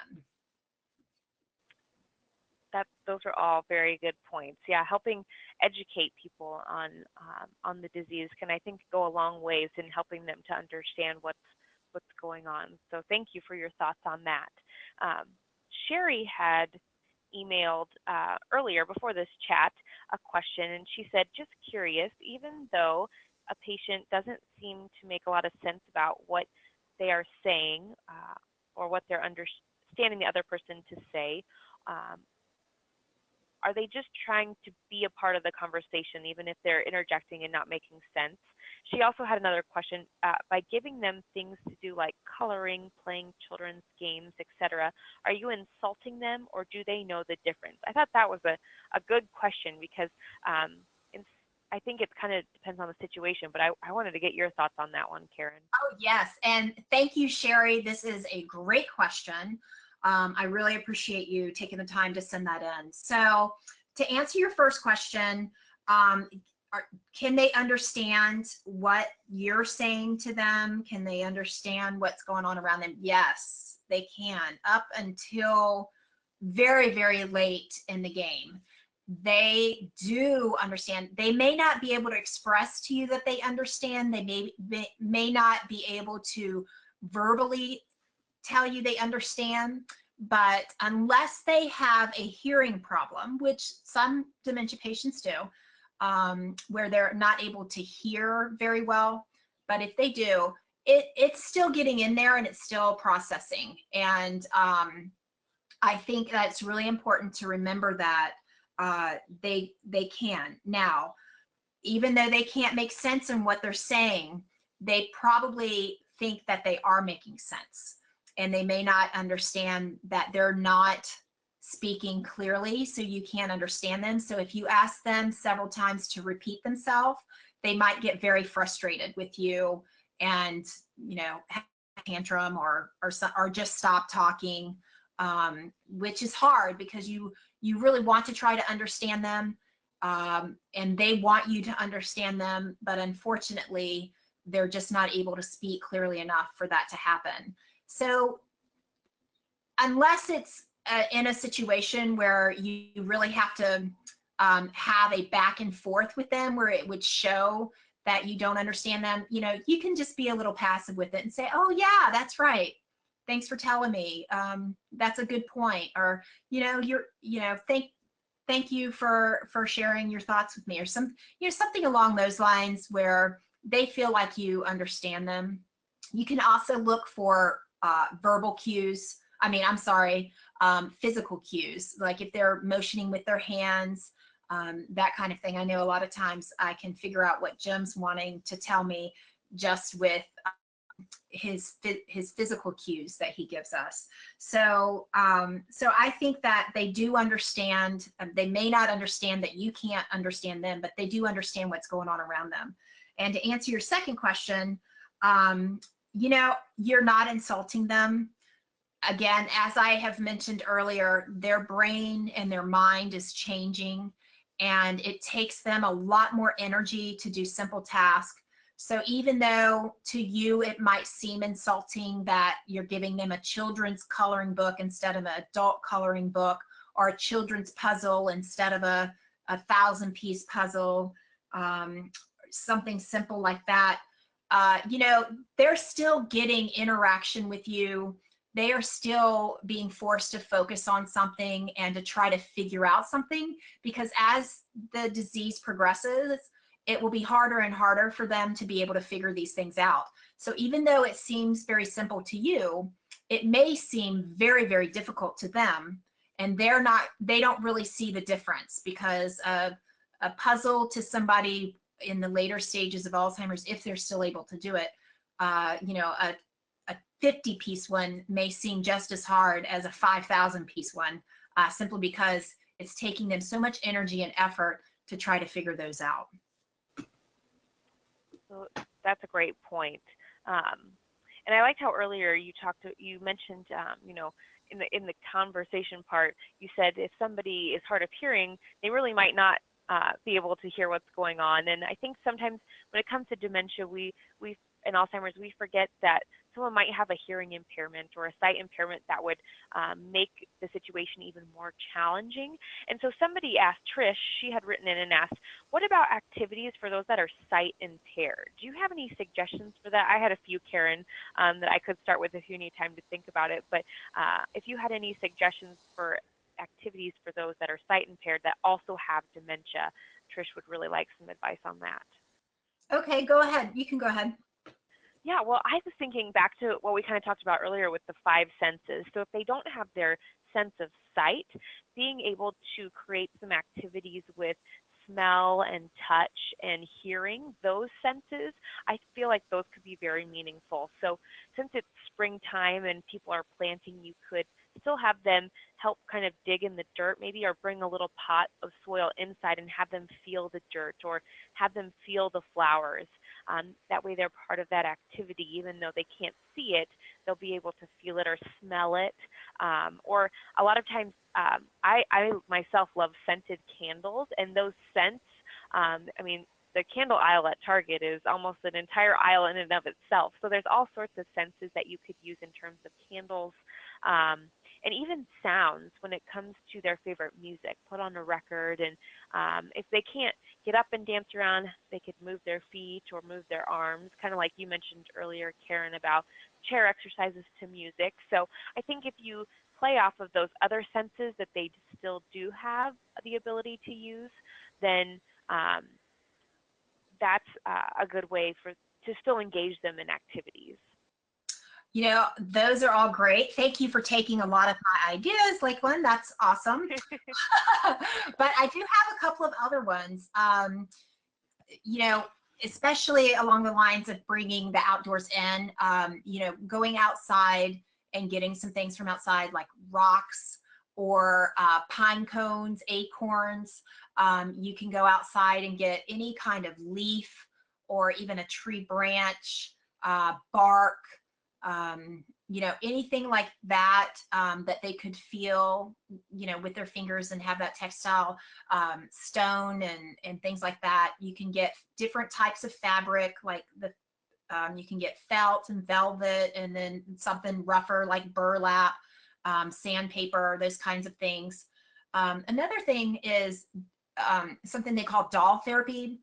Those are all very good points. Yeah, helping educate people on the disease can, I think, go a long ways in helping them to understand what's going on. So thank you for your thoughts on that. Sherry had emailed earlier before this chat a question, and she said, just curious, even though a patient doesn't seem to make a lot of sense about what they are saying or what they're understanding the other person to say, are they just trying to be a part of the conversation, even if they're interjecting and not making sense? She also had another question. By giving them things to do like coloring, playing children's games, etc., are you insulting them, or do they know the difference? I thought that was a good question, because I think it kind of depends on the situation, but I wanted to get your thoughts on that one, Karen. Oh, yes. And thank you, Sherry. This is a great question. I really appreciate you taking the time to send that in. So to answer your first question, can they understand what you're saying to them? Can they understand what's going on around them? Yes, they can, up until very, very late in the game. They do understand. They may not be able to express to you that they understand. They may not be able to verbally tell you they understand, but unless they have a hearing problem, which some dementia patients do, where they're not able to hear very well, but if they do, it's still getting in there and it's still processing. And I think that's really important to remember that they can. Now, even though they can't make sense in what they're saying, they probably think that they are making sense. And they may not understand that they're not speaking clearly, so you can't understand them. So if you ask them several times to repeat themselves, they might get very frustrated with you and, you know, have a tantrum or just stop talking, which is hard because you really want to try to understand them, and they want you to understand them, but unfortunately, they're just not able to speak clearly enough for that to happen. So unless it's in a situation where you really have to have a back and forth with them, where it would show that you don't understand them, you know, you can just be a little passive with it and say, oh yeah, that's right. Thanks for telling me. That's a good point. Or, you know, thank you for sharing your thoughts with me, or something along those lines where they feel like you understand them. You can also look for verbal cues. Physical cues, like if they're motioning with their hands, that kind of thing. I know a lot of times I can figure out what Jim's wanting to tell me just with his physical cues that he gives us. So I think that they do understand. They may not understand that you can't understand them, but they do understand what's going on around them. And to answer your second question, you know, you're not insulting them. Again, as I have mentioned earlier, their brain and their mind is changing, and it takes them a lot more energy to do simple tasks. So even though to you it might seem insulting that you're giving them a children's coloring book instead of an adult coloring book, or a children's puzzle instead of a 1,000-piece puzzle, something simple like that, you know, they're still getting interaction with you. They are still being forced to focus on something and to try to figure out something, because as the disease progresses, it will be harder and harder for them to be able to figure these things out. So even though it seems very simple to you, it may seem very, very difficult to them, and they don't really see the difference, because a puzzle to somebody in the later stages of Alzheimer's, if they're still able to do it, you know, a 50-piece one may seem just as hard as a 5,000-piece one, simply because it's taking them so much energy and effort to try to figure those out. So that's a great point. And I liked how earlier you mentioned, you know, in the conversation part, you said if somebody is hard of hearing, they really might not be able to hear what's going on. And I think sometimes when it comes to dementia, we in Alzheimer's, we forget that someone might have a hearing impairment or a sight impairment that would make the situation even more challenging. And so somebody asked, Trish, she had written in and asked, what about activities for those that are sight impaired? Do you have any suggestions for that? I had a few, Karen, that I could start with if you need time to think about it. But if you had any suggestions for activities for those that are sight impaired that also have dementia, Trish would really like some advice on that. Okay, go ahead. You can go ahead. Yeah, well, I was thinking back to what we kind of talked about earlier with the 5 senses. So if they don't have their sense of sight, being able to create some activities with smell and touch and hearing, those senses, I feel like those could be very meaningful. So since it's springtime and people are planting, you could still have them help kind of dig in the dirt maybe, or bring a little pot of soil inside and have them feel the dirt or have them feel the flowers. That way they're part of that activity. Even though they can't see it, they'll be able to feel it or smell it. Or a lot of times, I myself love scented candles, and those scents, I mean, the candle aisle at Target is almost an entire aisle in and of itself. So there's all sorts of senses that you could use in terms of candles. And even sounds when it comes to their favorite music. Put on a record, and if they can't get up and dance around, they could move their feet or move their arms, kind of like you mentioned earlier, Karen, about chair exercises to music. So I think if you play off of those other senses that they still do have the ability to use, then that's a good way to still engage them in activities. You know, those are all great. Thank you for taking a lot of my ideas, Lakelyn. That's awesome. But I do have a couple of other ones, you know, especially along the lines of bringing the outdoors in, you know, going outside and getting some things from outside, like rocks or pine cones, acorns. You can go outside and get any kind of leaf or even a tree branch, bark, you know, anything like that, that they could feel, you know, with their fingers and have that textile, stone and things like that. You can get different types of fabric, like you can get felt and velvet, and then something rougher like burlap, sandpaper, those kinds of things. Another thing is something they call doll therapy.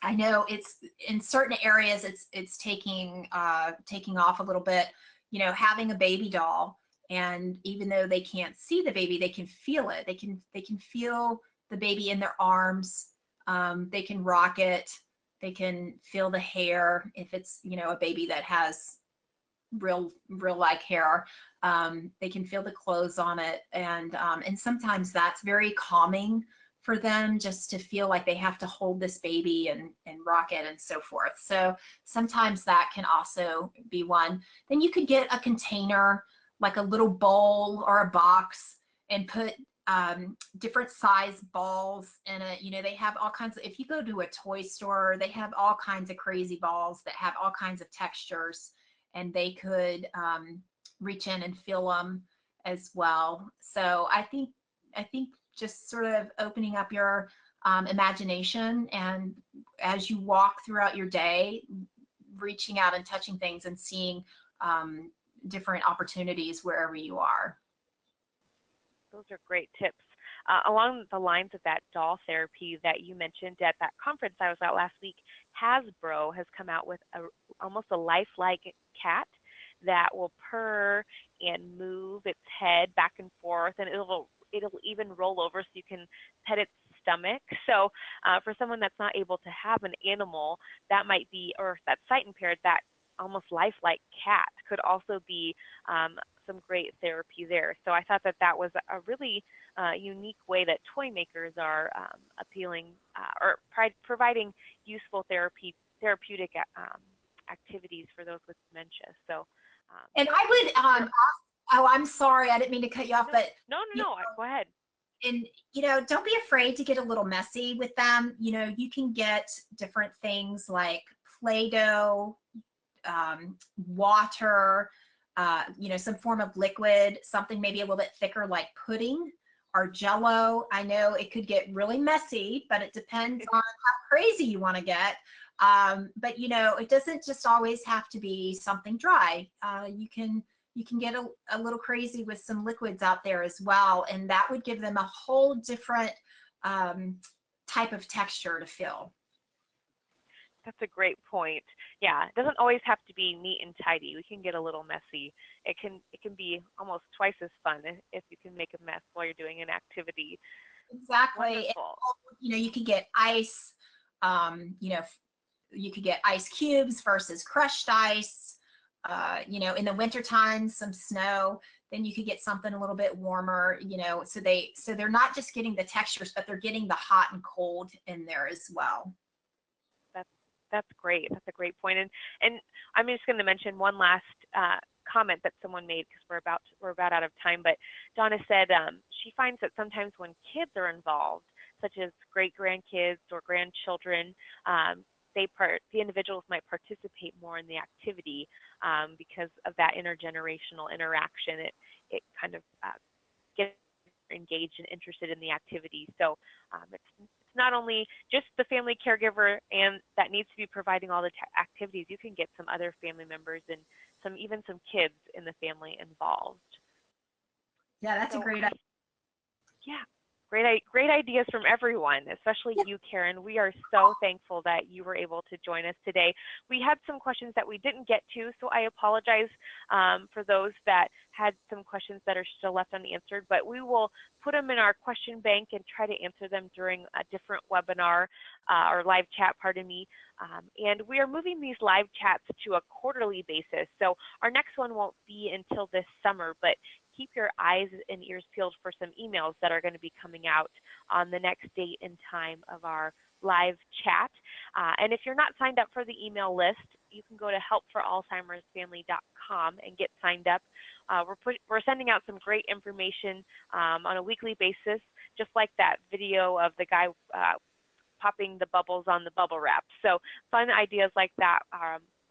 I know it's in certain areas it's taking off a little bit. You know, having a baby doll, and even though they can't see the baby, they can feel it. They can feel the baby in their arms. They can rock it. They can feel the hair if it's, you know, a baby that has real like hair. They can feel the clothes on it, and sometimes that's very calming for them, just to feel like they have to hold this baby and rock it and so forth. So sometimes that can also be one. Then you could get a container, like a little bowl or a box, and put different size balls in it. You know, they have all kinds of, if you go to a toy store, they have all kinds of crazy balls that have all kinds of textures, and they could reach in and feel them as well. So I think just sort of opening up your imagination, and as you walk throughout your day, reaching out and touching things and seeing different opportunities wherever you are. Those are great tips. Along the lines of that doll therapy that you mentioned at that conference I was at last week, Hasbro has come out with almost a lifelike cat that will purr and move its head back and forth, and it'll even roll over so you can pet its stomach. So for someone that's not able to have an animal, that might be, or that's sight impaired, that almost lifelike cat could also be some great therapy there. So I thought that was a really unique way that toy makers are appealing or providing useful therapeutic activities for those with dementia. So, and I would, oh, I'm sorry, I didn't mean to cut you off, but no, go ahead. And, you know, don't be afraid to get a little messy with them. You know, you can get different things like Play-Doh, water, you know, some form of liquid, something maybe a little bit thicker like pudding or Jello. I know it could get really messy, but it depends on how crazy you want to get. But, you know, it doesn't just always have to be something dry. You can get a little crazy with some liquids out there as well, and that would give them a whole different type of texture to feel. That's a great point. Yeah, it doesn't always have to be neat and tidy. We can get a little messy. It can be almost twice as fun if you can make a mess while you're doing an activity. Exactly. Wonderful. And, you know, you could get ice. You know, you could get ice cubes versus crushed ice. You know, in the wintertime, some snow. Then you could get something a little bit warmer, you know, so they're not just getting the textures, but they're getting the hot and cold in there as well. That's great. That's a great point. And I'm just going to mention one last comment that someone made, because we're about out of time. But Donna said she finds that sometimes when kids are involved, such as great grandkids or grandchildren, the individuals might participate more in the activity because of that intergenerational interaction. It kind of gets engaged and interested in the activity. So it's not only just the family caregiver and that needs to be providing all the activities. You can get some other family members and even some kids in the family involved. Yeah, that's a great idea. Yeah. Great ideas from everyone, especially you, Karen. We are so thankful that you were able to join us today. We had some questions that we didn't get to, so I apologize for those that had some questions that are still left unanswered, but we will put them in our question bank and try to answer them during a different webinar or live chat, pardon me. And we are moving these live chats to a quarterly basis, so our next one won't be until this summer, but keep your eyes and ears peeled for some emails that are going to be coming out on the next date and time of our live chat. And if you're not signed up for the email list, you can go to helpforalzheimersfamily.com and get signed up. We're sending out some great information on a weekly basis, just like that video of the guy popping the bubbles on the bubble wrap. So fun ideas like that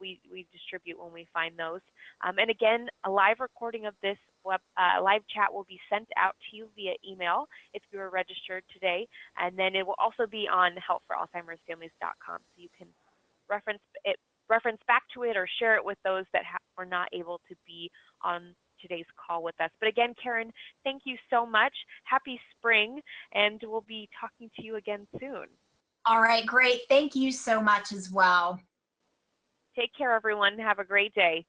we distribute when we find those. And again, a live recording of this live chat will be sent out to you via email if you are registered today. And then it will also be on helpforalzheimersfamilies.com, so you can reference back to it or share it with those that were not able to be on today's call with us. But again, Karen, thank you so much. Happy spring, and we'll be talking to you again soon. All right, great. Thank you so much as well. Take care, everyone. Have a great day.